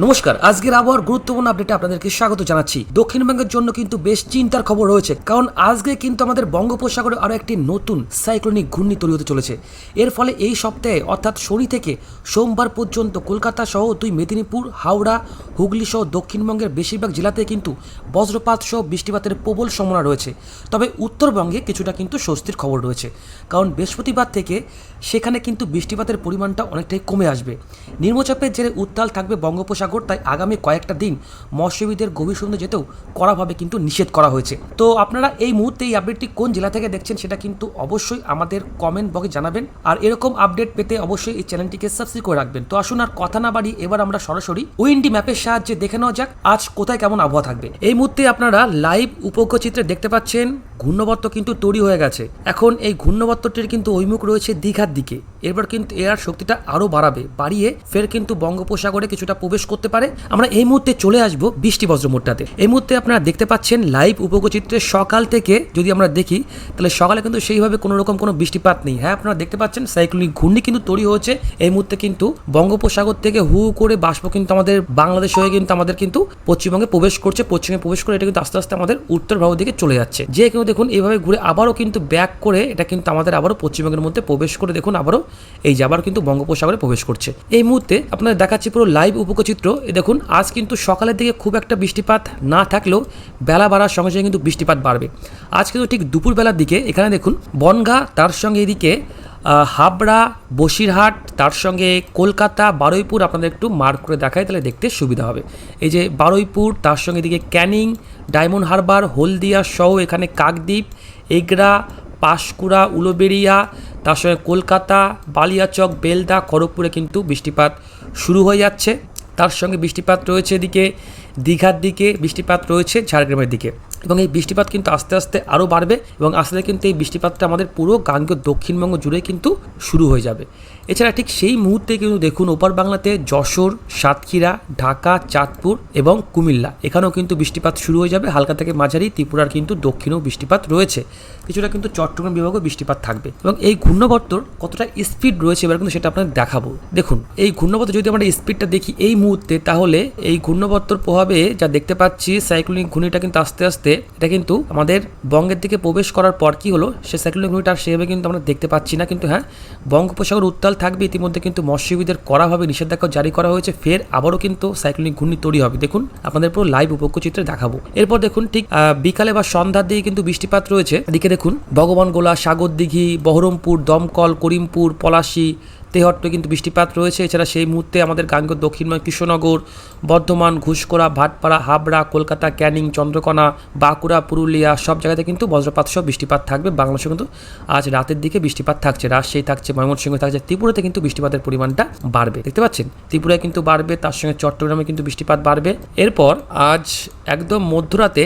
নমস্কার, আজকের আবহাওয়ার গুরুত্বপূর্ণ আপডেটে আপনাদেরকে স্বাগত জানাচ্ছি। দক্ষিণবঙ্গের জন্য কিন্তু বেশ চিন্তার খবর রয়েছে, কারণ আজকে কিন্তু আমাদের বঙ্গোপসাগরে আরও একটি নতুন সাইক্লোনিক ঘূর্ণি তৈরি হতে চলেছে। এর ফলে এই সপ্তাহে অর্থাৎ শনি থেকে সোমবার পর্যন্ত কলকাতা সহ দুই মেদিনীপুর, হাওড়া, হুগলি সহ দক্ষিণবঙ্গের বেশিরভাগ জেলাতে কিন্তু বজ্রপাত সহ বৃষ্টিপাতের প্রবল সম্ভাবনা রয়েছে। তবে উত্তরবঙ্গে কিছুটা কিন্তু স্বস্তির খবর রয়েছে, কারণ বৃহস্পতিবার থেকে সেখানে কিন্তু বৃষ্টিপাতের পরিমাণটা অনেকটাই কমে আসবে। নিম্নচাপের জেরে উত্তাল থাকবে বঙ্গোপসাগর, তাই আগামী কয়েকটা দিন মৎস্যজীবীদের গভীর সমুদ্রে যেতেও কড়াভাবে কিন্তু নিষেধ করা হয়েছে। তো আপনারা এই মুহূর্তে এই আপডেটটি কোন জেলা থেকে দেখছেন সেটা কিন্তু অবশ্যই আমাদের কমেন্ট বক্সে জানাবেন, আর এরকম আপডেট পেতে অবশ্যই এই চ্যানেলটিকে সাবস্ক্রাইব করে রাখবেন। তো আসুন আর কথা না বাড়িয়ে এবার আমরা সরাসরি উইন্ডি ম্যাপের সাহায্যে দেখে নেওয়া যাক আজ কোথায় কেমন আবহাওয়া থাকবে। এই মুহূর্তে আপনারা লাইভ উপগ্রহ চিত্রে দেখতে পাচ্ছেন ঘূর্ণবর্ত কিন্তু তৈরি হয়ে গেছে। এখন এই ঘূর্ণবর্তটির কিন্তু অভিমুখ রয়েছে দীঘার দিকে। এরপর কিন্তু এর শক্তিটা আরও বাড়িয়ে ফের কিন্তু বঙ্গোপসাগরে কিছুটা প্রবেশ করতে পারে। আমরা এই মুহূর্তে চলে আসবো বৃষ্টি বজ্র মোডটাতে। এই মুহূর্তে আপনারা দেখতে পাচ্ছেন লাইভ উপগ্রহ চিত্রে সকাল থেকে যদি আমরা দেখি তাহলে সকালে কিন্তু সেইভাবে কোনো রকম কোনো বৃষ্টিপাত নেই। হ্যাঁ, আপনারা দেখতে পাচ্ছেন সাইক্লোনিক ঘূর্ণি কিন্তু তৈরি হয়েছে। এই মুহূর্তে কিন্তু বঙ্গোপসাগর থেকে হু করে বাষ্প কিন্তু আমাদের বাংলাদেশ হয়ে কিন্তু আমাদের কিন্তু পশ্চিমবঙ্গে প্রবেশ করছে। পশ্চিমে প্রবেশ করে এটা কিন্তু আস্তে আস্তে আমাদের উত্তর ভারত দিকে চলে যাচ্ছে। যে কিন্তু দেখুন এইভাবে ঘুরে আবারও কিন্তু ব্যাক করে এটা কিন্তু আমাদের আবারও পশ্চিমবঙ্গের মধ্যে প্রবেশ করে দেখুন আবারও এই যে আবার কিন্তু বঙ্গোপসাগরে প্রবেশ করছে। এই মুহূর্তে আপনাদের দেখাচ্ছি পুরো লাইভ উপগ্রহচিত্র। দেখুন আজ কিন্তু সকালের দিকে খুব একটা বৃষ্টিপাত না থাকলেও বেলা বাড়ার সঙ্গে সঙ্গে কিন্তু বৃষ্টিপাত বাড়বে। আজ কিন্তু ঠিক দুপুরবেলার দিকে এখানে দেখুন বনগাঁ, তার সঙ্গে এদিকে হাবড়া, বসিরহাট, তার সঙ্গে কলকাতা, বারুইপুর আপনাদের একটু মার্ক করে দেখায় তাহলে দেখতে সুবিধা হবে। এই যে বারুইপুর, তার সঙ্গে এদিকে ক্যানিং, ডায়মন্ড হারবার, হলদিয়া সহ এখানে কাকদ্বীপ, এগরা, পাঁশকুড়া, উলুবেড়িয়া, তার সঙ্গে কলকাতা, বালিয়াচক, বেলদা, খড়গপুরে কিন্তু বৃষ্টিপাত শুরু হয়ে যাচ্ছে। তার সঙ্গে বৃষ্টিপাত রয়েছে এদিকে দীঘার দিকে, বৃষ্টিপাত রয়েছে ঝাড়গ্রামের দিকে, এবং এই বৃষ্টিপাত কিন্তু আস্তে আস্তে আরও বাড়বে এবং আস্তে আস্তে কিন্তু এই বৃষ্টিপাতটা আমাদের পুরো গাঙ্গেয় দক্ষিণবঙ্গ জুড়ে কিন্তু শুরু হয়ে যাবে। এছাড়া ঠিক সেই মুহূর্তে কিন্তু দেখুন ওপার বাংলাতে যশোর, সাতক্ষীরা, ঢাকা, চাঁদপুর এবং কুমিল্লা এখানেও কিন্তু বৃষ্টিপাত শুরু হয়ে যাবে। হালকা থেকে মাঝারি ত্রিপুরার কিন্তু দক্ষিণেও বৃষ্টিপাত রয়েছে। কিছুটা কিন্তু চট্টগ্রাম বিভাগেও বৃষ্টিপাত থাকবে এবং এই ঘূর্ণবর্তর কতটা স্পিড রয়েছে এবার কিন্তু সেটা আপনাদের দেখাবো। দেখুন এই ঘূর্ণবর্ত যদি আমরা স্পিডটা দেখি এই মুহূর্তে, তাহলে এই ঘূর্ণবর্তর প্রভাবে যা দেখতে পাচ্ছি সাইক্লোনিক ঘূর্ণিটা কিন্তু আস্তে আস্তে এটা কিন্তু আমাদের বঙ্গের দিকে প্রবেশ করার পর কি হলো, সে সাইক্লোনিক ঘূর্ণিটা আর সেভাবে কিন্তু আমরা দেখতে পাচ্ছি না। কিন্তু হ্যাঁ, বঙ্গোপসাগর উত্তাল থাকবে। ইতিমধ্যে কিন্তু মৎস্যজীবীদের কড়াভাবে নিষেধাজ্ঞা জারি করা হয়েছে। ফের আবারও কিন্তু সাইক্লোনিক ঘূর্ণি তৈরি হবে। দেখুন আপনাদের পুরো লাইভ উপগ্রহ চিত্রে দেখাবো। এরপর দেখুন ঠিক বিকালে বা সন্ধ্যার দিকে কিন্তু বৃষ্টিপাত রয়েছে। এদিকে দেখুন ভগবানগোলা, সাগরদিঘি, বহরমপুর, দমকল, করিমপুর, পলাশী, তেহট্টে কিন্তু বৃষ্টিপাত রয়েছে। এছাড়া সেই মুহূর্তে আমাদের গাঙ্গেয় দক্ষিণবঙ্গ কৃষ্ণনগর, বর্ধমান, ঘুষকরা, ভাটপাড়া, হাবড়া, কলকাতা, ক্যানিং, চন্দ্রকোনা, বাঁকুড়া, পুরুলিয়া সব জায়গাতে কিন্তু বজ্রপাত সহ বৃষ্টিপাত থাকবে। বাংলাদেশে কিন্তু আজ রাতের দিকে বৃষ্টিপাত থাকছে। রাজশাহী থাকছে, ময়মনসিংহ থাকছে, ত্রিপুরাতে কিন্তু বৃষ্টিপাতের পরিমাণটা বাড়বে। দেখতে পাচ্ছেন ত্রিপুরায় কিন্তু বাড়বে, তার সঙ্গে চট্টগ্রামে কিন্তু বৃষ্টিপাত বাড়বে। এরপর আজ একদম মধ্যরাতে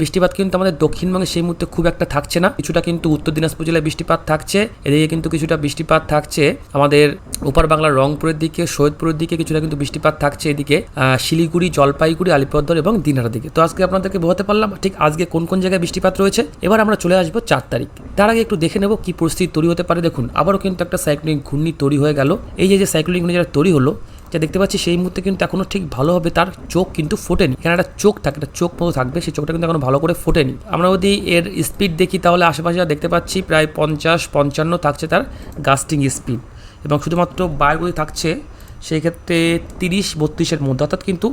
বৃষ্টিপাত কিন্তু আমাদের দক্ষিণবঙ্গে সেই মুহূর্তে খুব একটা থাকছে না। কিছুটা কিন্তু উত্তর দিনাজপুর জেলায় বৃষ্টিপাত থাকছে। এদিকে কিন্তু কিছুটা বৃষ্টিপাত থাকছে আমাদের ওপার বাংলার রংপুরের দিকে, সৈয়দপুরের দিকে কিছুটা কিন্তু বৃষ্টিপাত থাকছে। এদিকে শিলিগুড়ি, জলপাইগুড়ি, আলিপুরদুয়ার এবং দিনহাটার দিকে। তো আজকে আপনাদেরকে বোঝাতে পারলাম ঠিক আজকে কোন কোন জায়গায় বৃষ্টিপাত রয়েছে। এবার আমরা চলে আসবো 4 তারিখ। তার আগে একটু দেখে নেব কি পরিস্থিতি তৈরি হতে পারে। দেখুন আবারও কিন্তু একটা সাইক্লোনিক ঘূর্ণি তৈরি হয়ে গেল। এই যে সাইক্লোনিক ঘূর্ণি যেটা তৈরি হলো, যা দেখতে পাচ্ছি সেই মুহূর্তে কিন্তু এখনো ঠিক ভালোভাবে তার চোখ কিন্তু ফোটেনি। এখানে একটা চোখ থাকে, একটা চোখ মতো থাকবে, সেই চোখটা কিন্তু এখনো ভালো করে ফোটেনি। আমরা যদি এর স্পিড দেখি তাহলে আশেপাশে দেখতে পাচ্ছি প্রায় 50-55 থাকছে তার গাস্টিং স্পিড, এবং শুধুমাত্র বায়ুগতি থাকছে সেই ক্ষেত্রে 30-32-এর মধ্যে। অর্থাৎ কিন্তু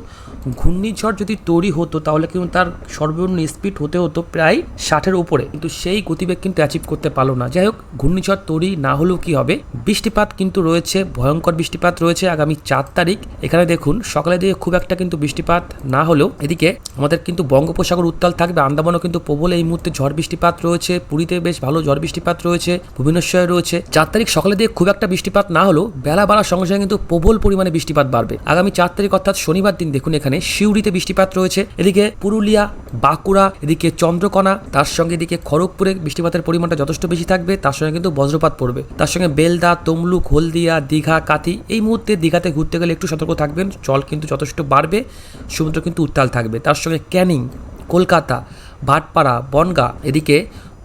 ঘূর্ণিঝড় যদি তৈরি হতো তাহলে কিন্তু তার সর্বনিম্ন স্পিড হতে হতো প্রায় 60-এর উপরে, কিন্তু সেই গতিবেগ কিন্তু অ্যাচিভ করতে পারলো না। যাই হোক, ঘূর্ণিঝড় তৈরি না হলেও কি হবে, বৃষ্টিপাত কিন্তু রয়েছে, ভয়ঙ্কর বৃষ্টিপাত রয়েছে আগামী 4 তারিখ। এখানে দেখুন সকালের দিকে খুব একটা কিন্তু বৃষ্টিপাত না হলেও এদিকে আমাদের কিন্তু বঙ্গোপসাগর উত্তাল থাকবে। আন্দামানও কিন্তু প্রবল এই মুহূর্তে ঝড় বৃষ্টিপাত রয়েছে। পুরীতে বেশ ভালো ঝড় বৃষ্টিপাত রয়েছে, ভুবনেশ্বরে রয়েছে। 4 তারিখ সকালের দিকে খুব একটা বৃষ্টিপাত না হলেও বেলা বাড়ার সঙ্গে সঙ্গে কিন্তু প্রবল পরিমাণে বৃষ্টিপাত বাড়বে। আগামী 4 তারিখ অর্থাৎ শনিবার দিন দেখুন এখানে সিউড়িতে বৃষ্টিপাত রয়েছে। এদিকে পুরুলিয়া, বাঁকুড়া, এদিকে চন্দ্রকোনা, তার সঙ্গে এদিকে খড়গপুরে বৃষ্টিপাতের পরিমাণটা যথেষ্ট বেশি থাকবে। তার সঙ্গে কিন্তু বজ্রপাত পড়বে। তার সঙ্গে বেলদা, তমলুক, হলদিয়া, দীঘা, কাথি। এই মুহূর্তে দীঘাতে ঘুরতে গেলে একটু সতর্ক থাকবেন, জল কিন্তু যথেষ্ট বাড়বে, সমুদ্র কিন্তু উত্তাল থাকবে। তার সঙ্গে ক্যানিং, কলকাতা, ভাটপাড়া, বনগাঁ, এদিকে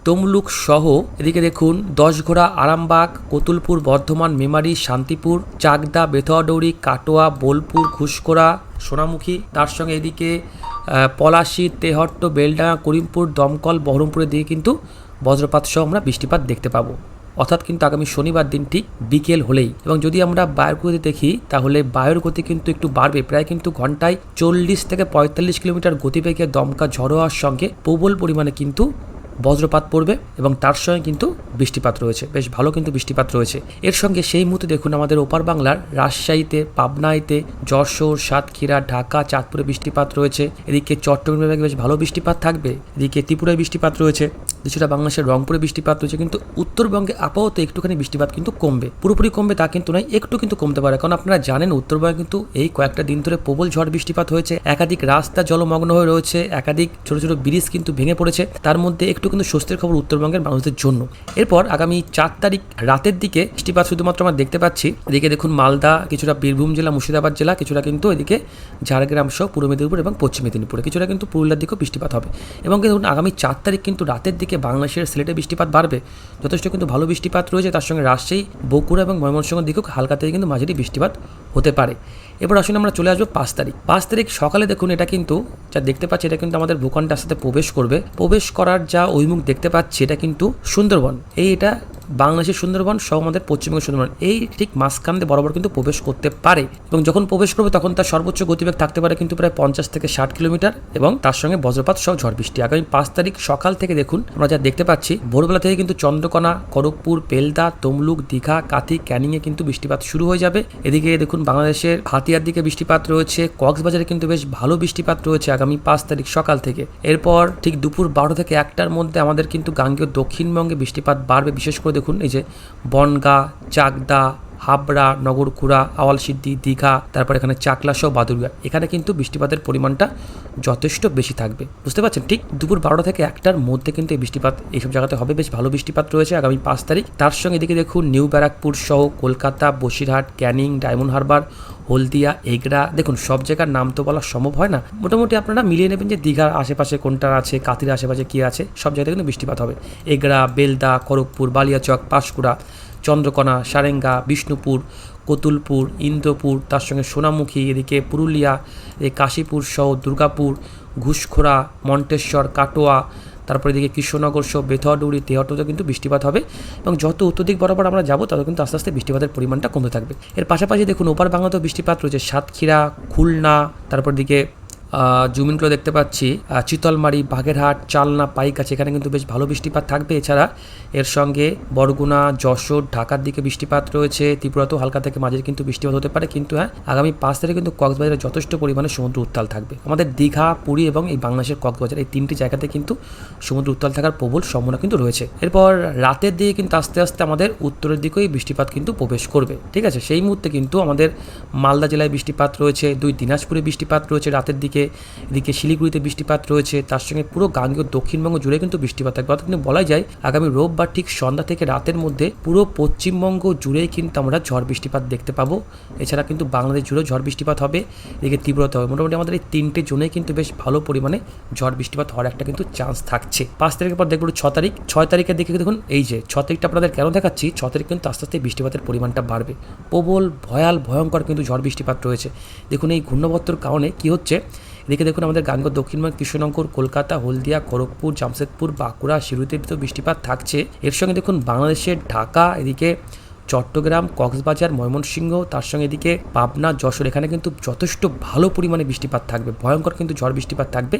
তমলুক সহ এদিকে দেখুন দশঘোড়া, আরামবাগ, কতুলপুর, বর্ধমান, মেমারি, শান্তিপুর, চাকদা, বেথুয়াডৌরি, কাটোয়া, বোলপুর, ঘুষকোড়া, সোনামুখী, তার সঙ্গে এদিকে পলাশী, তেহট্ট, বেলডাঙ্গা, করিমপুর, দমকল, বহরমপুরের দিকে কিন্তু বজ্রপাত সহ আমরা বৃষ্টিপাত দেখতে পাবো। অর্থাৎ কিন্তু আগামী শনিবার দিন ঠিক বিকেল হলেই। এবং যদি আমরা বায়ুর গতি দেখি তাহলে বায়ুর গতি কিন্তু একটু বাড়বে, প্রায় কিন্তু ঘন্টায় 40 থেকে 45 কিলোমিটার গতিবেগে দমকা ঝড় হওয়ার সঙ্গে প্রবল পরিমাণে কিন্তু বজ্রপাত পড়বে এবং তার সঙ্গে কিন্তু বৃষ্টিপাত রয়েছে, বেশ ভালো কিন্তু বৃষ্টিপাত রয়েছে। এর সঙ্গে সেই মুহূর্তে দেখুন আমাদের ওপার বাংলার রাজশাহীতে, পাবনাতে, যশোর, সাতক্ষীরা, ঢাকা, চাঁদপুরে বৃষ্টিপাত রয়েছে। এদিকে চট্টগ্রামে বেশ ভালো বৃষ্টিপাত থাকবে। এদিকে ত্রিপুরায় বৃষ্টিপাত রয়েছে, কিছুটা বাংলাদেশের রংপুরে বৃষ্টিপাত রয়েছে। কিন্তু উত্তরবঙ্গে আপাতত একটুখানি বৃষ্টিপাত কিন্তু কমবে, পুরোপুরি কমবে তা কিন্তু নয়, একটু কিন্তু কমতে পারে। কারণ আপনারা জানেন উত্তরবঙ্গে কিন্তু এই কয়েকটা দিন ধরে প্রবল ঝড় বৃষ্টিপাত হয়েছে, একাধিক রাস্তা জলমগ্ন হয়ে রয়েছে, একাধিক ছোট ছোট ব্রিজ কিন্তু ভেঙে পড়েছে। তার মধ্যে একটু কিন্তু স্বস্তির খবর উত্তরবঙ্গের মানুষদের জন্য। এরপর আগামী 4 তারিখ রাতের দিকে বৃষ্টিপাত শুধুমাত্র আমরা দেখতে পাচ্ছি। এদিকে দেখুন মালদা, কিছুটা বীরভূম জেলা, মুর্শিদাবাদ জেলা, কিছুটা কিন্তু এদিকে ঝাড়গ্রাম সহ পূর্ব মেদিনীপুর এবং পশ্চিম মেদিনীপুরে, কিছুটা কিন্তু পুরুলিয়ার দিকেও বৃষ্টিপাত হবে। এবং দেখুন আগামী 4 তারিখ কিন্তু রাতের দিকে বাংলাদেশের সিলেটে বৃষ্টিপাত বাড়বে, যথেষ্ট কিন্তু ভালো বৃষ্টিপাত রয়েছে। তার সঙ্গে রাজশাহী, বগুড়া এবং ময়মনসিংহের দিকেও হালকা থেকে কিন্তু মাঝারি বৃষ্টিপাত হতে পারে। এবার আসুন আমরা চলে আসবো 5 তারিখ। 5 তারিখ সকালে দেখুন এটা কিন্তু যা দেখতে পাচ্ছি এটা কিন্তু আমাদের ভূখণ্ডের সাথে প্রবেশ করবে। প্রবেশ করার যা অভিমুখ দেখতে পাচ্ছি এটা কিন্তু সুন্দরবন, এটা বাংলাদেশের সুন্দরবন সহ আমাদের পশ্চিমবঙ্গের সুন্দরবন, এই ঠিক মাঝখান দিয়ে বরাবর কিন্তু প্রবেশ করতে পারে। এবং যখন প্রবেশ করবে তখন তার সর্বোচ্চ গতিবেগ থাকতে পারে কিন্তু প্রায় 50 থেকে 60 কিলোমিটার এবং তার সঙ্গে বজ্রপাত সহ ঝড় বৃষ্টি। আগামী 5 তারিখ সকাল থেকে দেখুন আমরা যা দেখতে পাচ্ছি ভোরবেলা থেকে কিন্তু চন্দ্রকোনা, খড়গপুর, বেলদা, তমলুক, দীঘা, কাথি, ক্যানিংয়ে কিন্তু বৃষ্টিপাত শুরু হয়ে যাবে। এদিকে দেখুন বাংলাদেশের হাতিয়ার দিকে বৃষ্টিপাত রয়েছে, কক্সবাজারে কিন্তু বেশ ভালো বৃষ্টিপাত রয়েছে আগামী 5 তারিখ সকাল থেকে। এরপর ঠিক দুপুর 12 থেকে 1টার মধ্যে আমাদের কিন্তু গাঙ্গেয় দক্ষিণবঙ্গে বৃষ্টিপাত বাড়বে। বিশেষ করে দেখুন এই যে বনগাঁ, চাকদা, হাবড়া, নগরকুড়া, আওয়ালসিদ্ধি, দীঘা, তারপর এখানে চাকলা সহ বাদুড়িয়া, এখানে কিন্তু বৃষ্টিপাতের পরিমাণটা যথেষ্ট বেশি থাকবে। বুঝতে পারছেন, ঠিক দুপুর 12 থেকে 1টার মধ্যে কিন্তু এই বৃষ্টিপাত এইসব জায়গাতে হবে। বেশ ভালো বৃষ্টিপাত রয়েছে আগামী 5 তারিখ। তার সঙ্গে এদিকে দেখুন নিউ ব্যারাকপুর সহ কলকাতা, বসিরহাট, ক্যানিং, ডায়মন্ড হারবার, হলদিয়া, এগরা, দেখুন সব জায়গার নাম তো বলা সম্ভব হয় না, মোটামুটি আপনারা মিলিয়ে নেবেন যে দীঘার আশেপাশে কোনটা আছে, কাতির আশেপাশে কী আছে, সব জায়গায় কিন্তু বৃষ্টিপাত হবে। এগরা, বেলদা, খড়গপুর, বালিয়াচক, পাঁশকুড়া, চন্দ্রকোনা, সারেঙ্গা, বিষ্ণুপুর, কতুলপুর, ইন্দ্রপুর, তার সঙ্গে সোনামুখী, এদিকে পুরুলিয়া, কাশীপুর সহ দুর্গাপুর, ঘুষখোড়া, মন্টেশ্বর, কাটোয়া, তারপরে এদিকে কৃষ্ণনগর সহ বেথুয়াডৌরি, তেহট্টতে কিন্তু বৃষ্টিপাত হবে। এবং যত উত্তর দিক বরাবর আমরা যাবো তত কিন্তু আস্তে আস্তে বৃষ্টিপাতের পরিমাণটা কমতে থাকবে। এর পাশাপাশি দেখুন ওপার বাংলাতেও বৃষ্টিপাত রয়েছে, সাতক্ষীরা, খুলনা, তারপর দিকে জমিনগুলো দেখতে পাচ্ছি চিতলমারি, বাগেরহাট, চালনা, পাইকাছি, এখানে কিন্তু বেশ ভালো বৃষ্টিপাত থাকবে। এছাড়া এর সঙ্গে বরগুনা, যশোর, ঢাকার দিকে বৃষ্টিপাত রয়েছে। ত্রিপুরাতেও হালকা থেকে মাঝের কিন্তু বৃষ্টিপাত হতে পারে। কিন্তু হ্যাঁ, আগামী 5 তারিখে কিন্তু কক্সবাজারে যথেষ্ট পরিমাণে সমুদ্র উত্তাল থাকবে। আমাদের দীঘা, পুরী এবং এই বাংলাদেশের কক্সবাজার এই 3টি জায়গাতে কিন্তু সমুদ্র উত্তাল থাকার প্রবল সম্ভাবনা কিন্তু রয়েছে। এরপর রাতের দিকে কিন্তু আস্তে আস্তে আমাদের উত্তরের দিকেই বৃষ্টিপাত কিন্তু প্রবেশ করবে। ঠিক আছে, সেই মুহূর্তে কিন্তু আমাদের মালদা জেলায় বৃষ্টিপাত রয়েছে, 2 দিনাজপুরে বৃষ্টিপাত রয়েছে রাতের দিকে, এদিকে শিলিগুড়িতে বৃষ্টিপাত রয়েছে। তার সঙ্গে পুরো গাঙ্গেয় দক্ষিণবঙ্গ জুড়ে কিন্তু বৃষ্টিপাত থাকবে। অর্থাৎ কিন্তু বলা যায় আগামী রোববার ঠিক সন্ধ্যা থেকে রাতের মধ্যে পুরো পশ্চিমবঙ্গ জুড়েই কিন্তু আমরা ঝড় বৃষ্টিপাত দেখতে পাবো। এছাড়া কিন্তু বাংলাদেশ জুড়েও ঝড় বৃষ্টিপাত হবে, এদিকে তীব্রতা হবে। মোটামুটি আমাদের এই 3টে জোনে কিন্তু বেশ ভালো পরিমাণে ঝড় বৃষ্টিপাত হওয়ার একটা কিন্তু চান্স থাকছে। 5 তারিখের পর দেখবো 6 তারিখ। 6 তারিখের দিকে দেখুন এই যে 6 তারিখটা আপনাদের কেন দেখাচ্ছি, 6 তারিখ কিন্তু আস্তে আস্তে বৃষ্টিপাতের পরিমাণটা বাড়বে। প্রবল ভয়ঙ্কর কিন্তু ঝড় বৃষ্টিপাত রয়েছে। দেখুন এই ঘূর্ণাবর্তর কারণে কি হচ্ছে, এদিকে দেখুন আমাদের গাঙ্গেয় দক্ষিণবঙ্গ, কৃষ্ণনগর, কলকাতা, হলদিয়া, খড়গপুর, জামশেদপুর, বাঁকুড়া, সিরুতে তো বৃষ্টিপাত থাকছে। এর সঙ্গে দেখুন বাংলাদেশের ঢাকা, এদিকে চট্টগ্রাম, কক্সবাজার, ময়মনসিংহ, তার সঙ্গে এদিকে পাবনা, যশোর, এখানে কিন্তু যথেষ্ট ভালো পরিমাণে বৃষ্টিপাত থাকবে। ভয়ঙ্কর কিন্তু ঝড় বৃষ্টিপাত থাকবে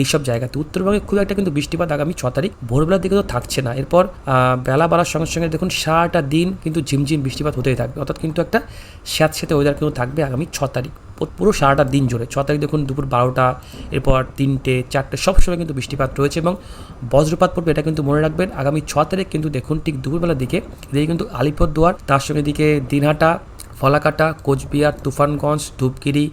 এইসব জায়গাতে। উত্তরবঙ্গে খুব একটা কিন্তু বৃষ্টিপাত আগামী 6 তারিখ ভোরবেলার দিকে তো থাকছে না। এরপর বেলা বাড়ার সঙ্গে সঙ্গে দেখুন সারাটা দিন কিন্তু ঝিমঝিম বৃষ্টিপাত হতেই থাকবে। অর্থাৎ কিন্তু একটা স্যাঁতস্যাঁতে ওয়েদার কিন্তু থাকবে আগামী 6 তারিখ, পুরো সারাটা দিন জুড়ে। 6 তারিখ দেখুন দুপুর 12টা, এরপর 3টে, 4টে সবসময় কিন্তু বৃষ্টিপাত রয়েছে এবং বজ্রপাত পড়বে, এটা কিন্তু মনে রাখবেন। আগামী 6 তারিখ কিন্তু দেখুন ঠিক দুপুরবেলার দিকে এদিকে কিন্তু আলিপুরদুয়ার, তার সঙ্গে দিকে দিনহাটা, ফলাকাটা, কোচবিহার, তুফানগঞ্জ, ধূপগিরি,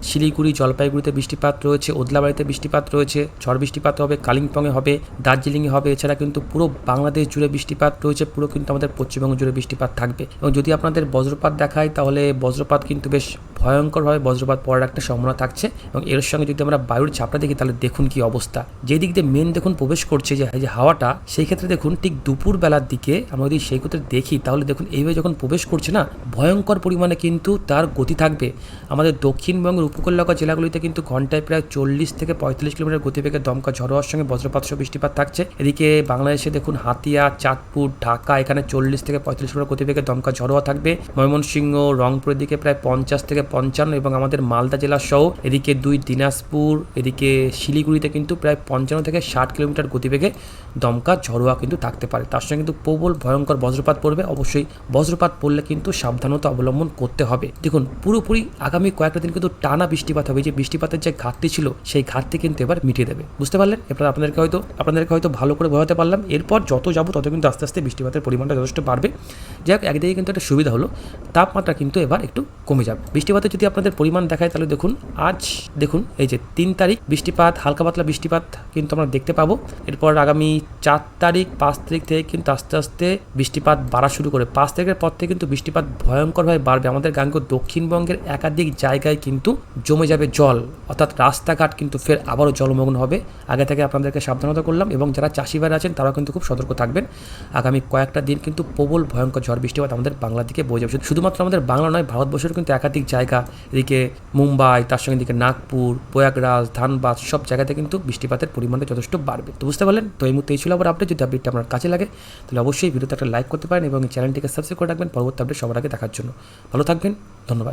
শিলিগুড়ি, জলপাইগুড়িতে বৃষ্টিপাত রয়েছে, ওদলাবাড়িতে বৃষ্টিপাত রয়েছে, ঝড় বৃষ্টিপাত হবে, কালিম্পংয়ে হবে, দার্জিলিংয়ে হবে। এছাড়া কিন্তু পুরো বাংলাদেশ জুড়ে বৃষ্টিপাত রয়েছে, পুরো কিন্তু আমাদের পশ্চিমবঙ্গ জুড়ে বৃষ্টিপাত থাকবে। এবং যদি আপনাদের বজ্রপাত দেখায় তাহলে বজ্রপাত কিন্তু বেশ ভয়ঙ্করভাবে বজ্রপাত পড়ার একটা সম্ভাবনা থাকছে। এবং এর সঙ্গে যদি আমরা বায়ুর চাপটা দেখি তাহলে দেখুন কি অবস্থা। যে দিক দিয়ে মেন দেখুন প্রবেশ করছে যে হাওয়াটা, সেই ক্ষেত্রে দেখুন ঠিক দুপুর বেলার দিকে আমরা যদি সেই ক্ষেত্রে দেখি তাহলে দেখুন এইভাবে যখন প্রবেশ করছে না, ভয়ঙ্কর পরিমাণে কিন্তু তার গতি থাকবে। আমাদের দক্ষিণবঙ্গের উপকূলরেখা জেলাগুলিতে কিন্তু ঘন্টায় প্রায় 40 থেকে 45 কিলোমিটার গতিবেগে দমকা ঝড় হওয়ার সঙ্গে বজ্রপাত সহ বৃষ্টিপাত থাকছে। এদিকে বাংলাদেশে দেখুন হাতিয়া, চাঁদপুর, ঢাকা এখানে 40 থেকে 45 কিলোমিটার গতিবেগে দমকা ঝড় হওয়া থাকবে। ময়মনসিংহ, রংপুরের দিকে প্রায় 50 থেকে 55 এবং আমাদের মালদা জেলা সহ এদিকে 2 দিনাজপুর, এদিকে শিলিগুড়িতে কিন্তু প্রায় 55 থেকে 60 কিলোমিটার গতিবেগে দমকা ঝড়োয়া কিন্তু থাকতে পারে। তার সঙ্গে কিন্তু প্রবল ভয়ঙ্কর বজ্রপাত পড়বে। অবশ্যই বজ্রপাত পড়লে কিন্তু সাবধানতা অবলম্বন করতে হবে। দেখুন পুরোপুরি আগামী কয়েকটা দিন কিন্তু টানা বৃষ্টিপাত হবে। যে বৃষ্টিপাতের যে ঘাটতি ছিল সেই ঘাটতি কিন্তু এবার মিটিয়ে দেবে। বুঝতে পারলেন? এবার আপনাদেরকে হয়তো ভালো করে বোঝাতে পারলাম। এরপর যত যাবো তত কিন্তু আস্তে আস্তে বৃষ্টিপাতের পরিমাণটা যথেষ্ট বাড়বে। যাই হোক, একদিকে কিন্তু একটা সুবিধা হলো, তাপমাত্রা কিন্তু এবার একটু কমে যাবে। বৃষ্টিপাতের যদি আপনাদের পরিমাণ দেখায় তাহলে দেখুন আজ দেখুন এই যে 3 তারিখ বৃষ্টিপাত, হালকা পাতলা বৃষ্টিপাত কিন্তু আমরা দেখতে পাবো। এরপর আগামী 4 তারিখ 5 তারিখ থেকে কিন্তু আস্তে আস্তে বৃষ্টিপাত বাড়া শুরু করে। 5 তারিখের পর থেকে কিন্তু বৃষ্টিপাত ভয়ঙ্করভাবে বাড়বে। আমাদের গাঙ্গেয় দক্ষিণবঙ্গের একাধিক জায়গায় কিন্তু জমে যাবে জল, অর্থাৎ রাস্তাঘাট কিন্তু ফের আবারও জলমগ্ন হবে। আগে থেকে আপনাদেরকে সাবধানতা করলাম এবং যারা চাষি ভাইরা আছেন তারাও কিন্তু খুব সতর্ক থাকবেন। আগামী কয়েকটা দিন কিন্তু প্রবল ভয়ঙ্কর ঝড় বৃষ্টিপাত আমাদের বাংলার দিকে বয়ে যাবে। শুধুমাত্র আমাদের বাংলা নয়, ভারতবর্ষের কিন্তু একাধিক জায়গা, এদিকে মুম্বাই, তার সঙ্গে এদিকে নাগপুর, প্রয়াগরাজ, ধানবাদ সব জায়গাতে কিন্তু বৃষ্টিপাতের পরিমাণটা যথেষ্ট বাড়বে। তো বুঝতে পারলেন? তো এই মুহূর্তে এই ছিল আবার আপডেট। যদি আপডেটটা আপনার কাছে লাগে তাহলে অবশ্যই ভিডিওতে একটা লাইক করতে পারেন এবং চ্যানেলটিকে সাবস্ক্রাইব করে রাখবেন পরবর্তী আপডেট সবার আগে দেখার জন্য। ভালো থাকবেন, ধন্যবাদ।